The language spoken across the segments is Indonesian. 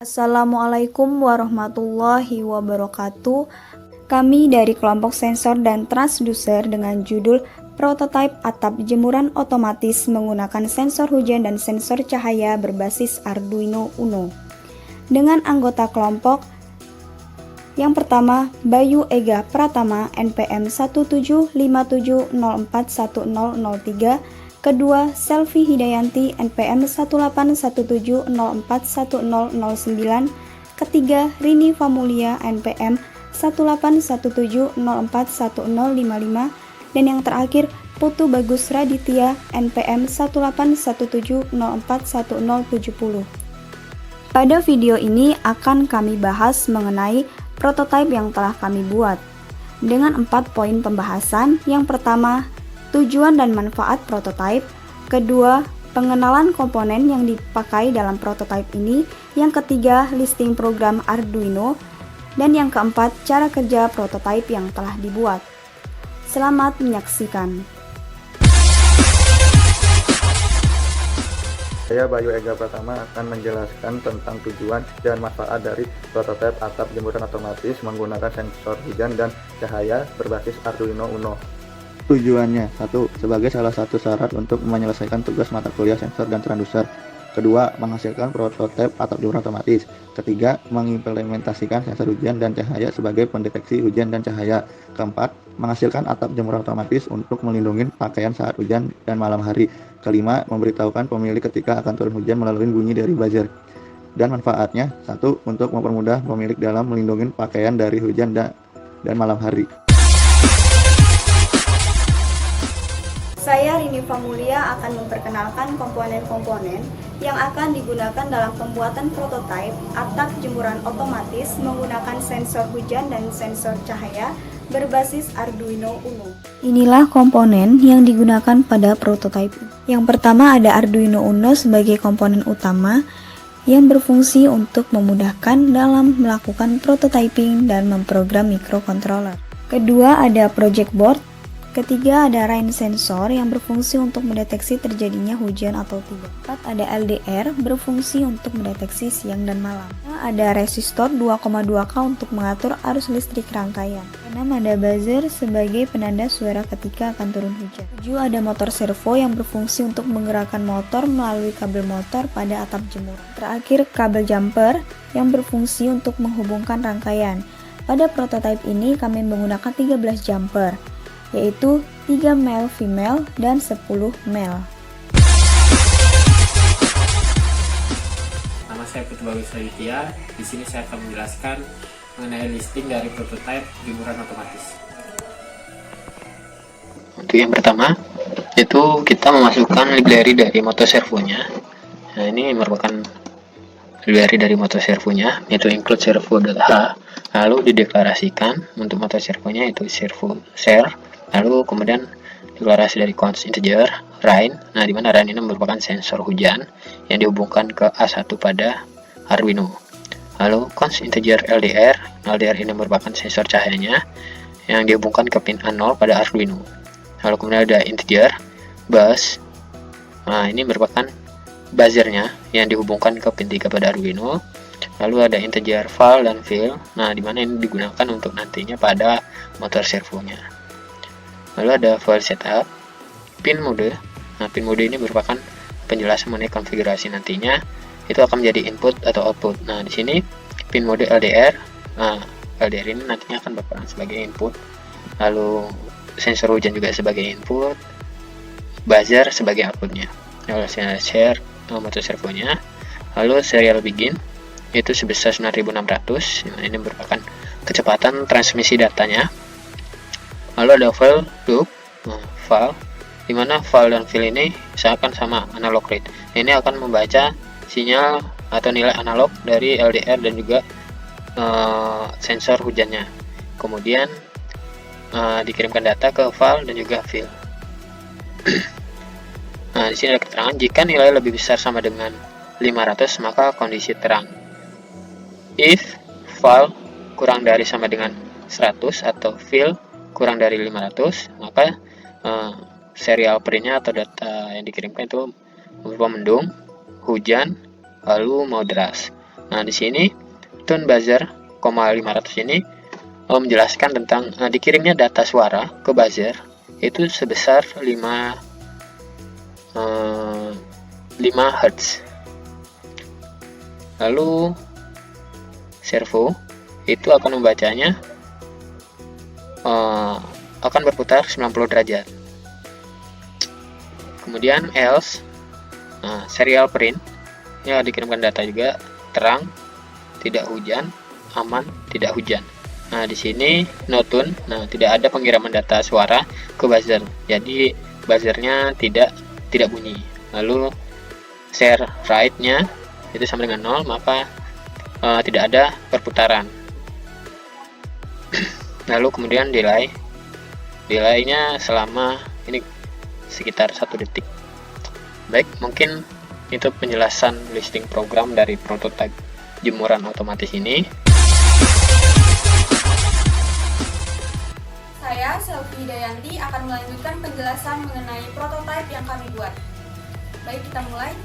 Assalamualaikum warahmatullahi wabarakatuh. Kami dari kelompok sensor dan transducer dengan judul Prototype Atap Jemuran Otomatis menggunakan sensor hujan dan sensor cahaya berbasis Arduino Uno. Dengan anggota kelompok yang pertama, Bayu Ega Pratama NPM 17570410003, kedua, Selvi Hidayanti NPM 18170410009, ketiga, Rini Famulia NPM 18170410055, dan yang terakhir, Putu Bagus Raditya NPM 18170410070. Pada video ini akan kami bahas mengenai prototipe yang telah kami buat dengan 4 poin pembahasan. Yang pertama, tujuan dan manfaat prototipe. Kedua, pengenalan komponen yang dipakai dalam prototipe ini. Yang ketiga, listing program Arduino. Dan yang keempat, cara kerja prototipe yang telah dibuat. Selamat menyaksikan. Saya Bayu Ega Pratama akan menjelaskan tentang tujuan dan manfaat dari prototipe atap jemuran otomatis menggunakan sensor hujan dan cahaya berbasis Arduino Uno. Tujuannya: 1. Sebagai salah satu syarat untuk menyelesaikan tugas mata kuliah sensor dan transducer. Kedua, menghasilkan prototipe atap jemuran otomatis. Ketiga, mengimplementasikan sensor hujan dan cahaya sebagai pendeteksi hujan dan cahaya. Keempat, menghasilkan atap jemuran otomatis untuk melindungi pakaian saat hujan dan malam hari. Kelima, memberitahukan pemilik ketika akan turun hujan melalui bunyi dari buzzer. Dan manfaatnya: 1. Untuk mempermudah pemilik dalam melindungi pakaian dari hujan dan malam hari. Saya Rini Famulia akan memperkenalkan komponen-komponen yang akan digunakan dalam pembuatan prototipe atap jemuran otomatis menggunakan sensor hujan dan sensor cahaya berbasis Arduino Uno. Inilah komponen yang digunakan pada prototipe. Yang pertama ada Arduino Uno sebagai komponen utama yang berfungsi untuk memudahkan dalam melakukan prototyping dan memprogram microcontroller. Kedua ada project board. Ketiga ada rain sensor yang berfungsi untuk mendeteksi terjadinya hujan atau tidak. Keempat ada LDR berfungsi untuk mendeteksi siang dan malam. Ada resistor 2,2K untuk mengatur arus listrik rangkaian. 6 ada buzzer sebagai penanda suara ketika akan turun hujan. 7 ada motor servo yang berfungsi untuk menggerakkan motor melalui kabel motor pada atap jemuran. Terakhir kabel jumper yang berfungsi untuk menghubungkan rangkaian. Pada prototipe ini kami menggunakan 13 jumper, yaitu 3 male female dan 10 male. Nama saya Putu Bagus Raditya. Di sini saya akan menjelaskan mengenai listing dari prototipe jemuran otomatis. Untuk yang pertama, itu kita memasukkan library dari motor servonya. Nah, ini merupakan library dari motor servonya, yaitu include servo.h. Lalu dideklarasikan untuk motor servonya itu servo share. Lalu kemudian deklarasi dari const integer rain. Nah, di mana rain ini merupakan sensor hujan yang dihubungkan ke A1 pada Arduino. Lalu const integer LDR. LDR ini merupakan sensor cahayanya yang dihubungkan ke pin A0 pada Arduino. Lalu kemudian ada integer bus. Nah, ini merupakan buzzernya yang dihubungkan ke pin 3 pada Arduino. Lalu ada integer val dan fill. Nah, di mana ini digunakan untuk nantinya pada motor servonya. Lalu ada file setup, pin mode. Nah, pin mode ini merupakan penjelasan mengenai konfigurasi nantinya. Itu akan menjadi input atau output. Nah, di sini pin mode LDR. Nah, LDR ini nantinya akan berperan sebagai input. Lalu sensor hujan juga sebagai input, buzzer sebagai outputnya. Lalu saya share motor servonya. Lalu serial begin itu sebesar 9600. Nah, ini merupakan kecepatan transmisi datanya. Lalu ada file loop, file, dimana file dan fill ini seakan sama analog read. Ini akan membaca sinyal atau nilai analog dari LDR dan juga sensor hujannya. Kemudian dikirimkan data ke file dan juga fill. Nah, di sini ada keterangan jika nilai lebih besar sama dengan 500 maka kondisi terang. If file kurang dari sama dengan 100 atau fill kurang dari 500, maka serial printnya atau data yang dikirimkan itu berupa mendung, hujan, lalu mau deras. Nah, di sini tune buzzer, 500 ini menjelaskan tentang dikirimnya data suara ke buzzer itu sebesar 5 Hz. Lalu servo itu akan membacanya akan berputar 90 derajat. Kemudian else, serial print ini dikirimkan data juga, terang, tidak hujan, aman, tidak hujan. Nah, di sini no tune, tidak ada pengiriman data suara ke buzzer, jadi buzzernya tidak bunyi. Lalu share write-nya itu sama dengan 0, maka tidak ada perputaran. Lalu kemudian delay-nya selama ini sekitar 1 detik. Baik, mungkin itu penjelasan listing program dari prototipe jemuran otomatis ini. Saya, Selvi Hidayanti, akan melanjutkan penjelasan mengenai prototipe yang kami buat. Baik, kita mulai.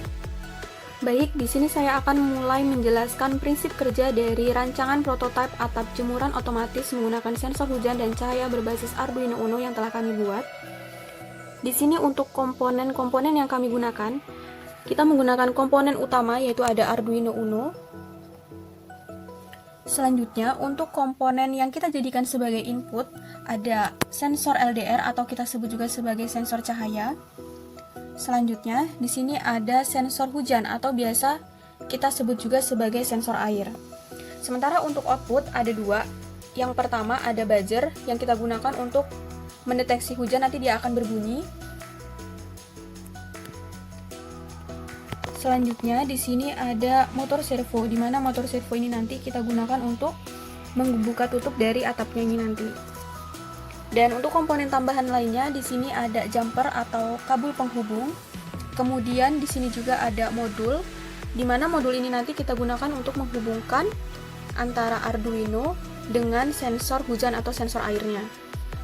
Baik, di sini saya akan mulai menjelaskan prinsip kerja dari rancangan prototipe atap jemuran otomatis menggunakan sensor hujan dan cahaya berbasis Arduino Uno yang telah kami buat. Di sini untuk komponen-komponen yang kami gunakan, kita menggunakan komponen utama yaitu ada Arduino Uno. Selanjutnya, untuk komponen yang kita jadikan sebagai input, ada sensor LDR atau kita sebut juga sebagai sensor cahaya. Selanjutnya, di sini ada sensor hujan atau biasa kita sebut juga sebagai sensor air. Sementara untuk output ada 2. Yang pertama ada buzzer yang kita gunakan untuk mendeteksi hujan, nanti dia akan berbunyi. Selanjutnya di sini ada motor servo, di mana motor servo ini nanti kita gunakan untuk membuka tutup dari atapnya ini nanti. Dan untuk komponen tambahan lainnya di sini ada jumper atau kabel penghubung. Kemudian di sini juga ada modul, di mana modul ini nanti kita gunakan untuk menghubungkan antara Arduino dengan sensor hujan atau sensor airnya.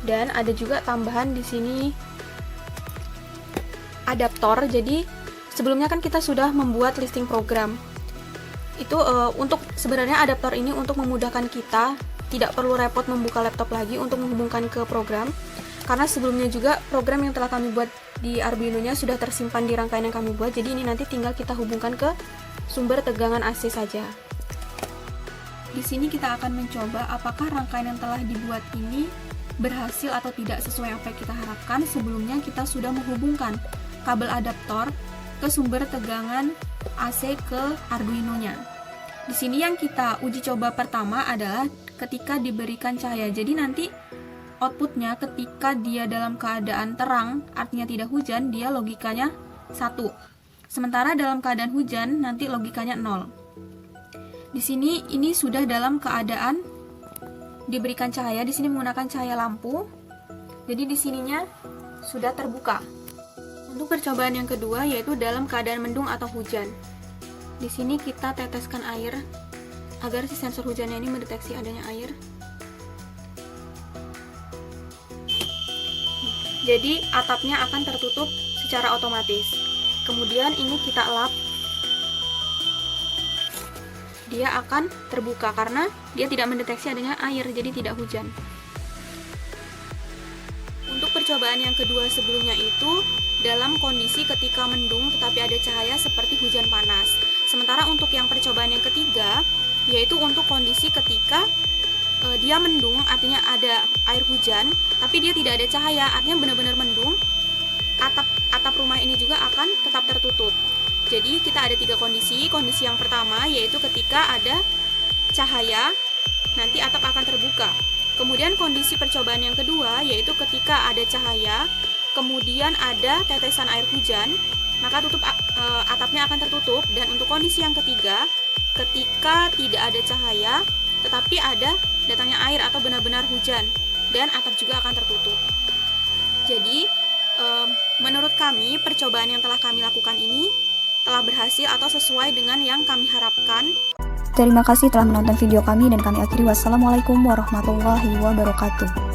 Dan ada juga tambahan di sini adaptor. Jadi sebelumnya kan kita sudah membuat listing program. Itu untuk sebenarnya adaptor ini untuk memudahkan kita, tidak perlu repot membuka laptop lagi untuk menghubungkan ke program. Karena sebelumnya juga program yang telah kami buat di Arduino-nya sudah tersimpan di rangkaian yang kami buat. Jadi ini nanti tinggal kita hubungkan ke sumber tegangan AC saja. Di sini kita akan mencoba apakah rangkaian yang telah dibuat ini berhasil atau tidak sesuai apa yang kita harapkan. Sebelumnya kita sudah menghubungkan kabel adaptor ke sumber tegangan AC ke Arduino-nya. Di sini yang kita uji coba pertama adalah ketika diberikan cahaya. Jadi nanti outputnya ketika dia dalam keadaan terang, artinya tidak hujan, dia logikanya 1. Sementara dalam keadaan hujan, nanti logikanya 0. Di sini ini sudah dalam keadaan diberikan cahaya. Di sini menggunakan cahaya lampu. Jadi di sininya sudah terbuka. Untuk percobaan yang kedua yaitu dalam keadaan mendung atau hujan. Di sini kita teteskan air agar si sensor hujannya ini mendeteksi adanya air. Jadi atapnya akan tertutup secara otomatis. Kemudian ini kita lap. Dia akan terbuka karena dia tidak mendeteksi adanya air, jadi tidak hujan. Untuk percobaan yang kedua sebelumnya itu dalam kondisi ketika mendung tetapi ada cahaya seperti hujan panas. Sementara untuk yang percobaan yang ketiga yaitu untuk kondisi ketika dia mendung, artinya ada air hujan tapi dia tidak ada cahaya, artinya benar-benar mendung. Atap rumah ini juga akan tetap tertutup. Jadi kita ada 3 kondisi. Kondisi yang pertama yaitu ketika ada cahaya, nanti atap akan terbuka. Kemudian kondisi percobaan yang kedua yaitu ketika ada cahaya, kemudian ada tetesan air hujan, maka atapnya akan tertutup. Dan untuk kondisi yang ketiga, ketika tidak ada cahaya tetapi ada datangnya air atau benar-benar hujan, dan atap juga akan tertutup. Jadi menurut kami percobaan yang telah kami lakukan ini telah berhasil atau sesuai dengan yang kami harapkan. Terima kasih telah menonton video kami dan kami akhiri. Wassalamualaikum warahmatullahi wabarakatuh.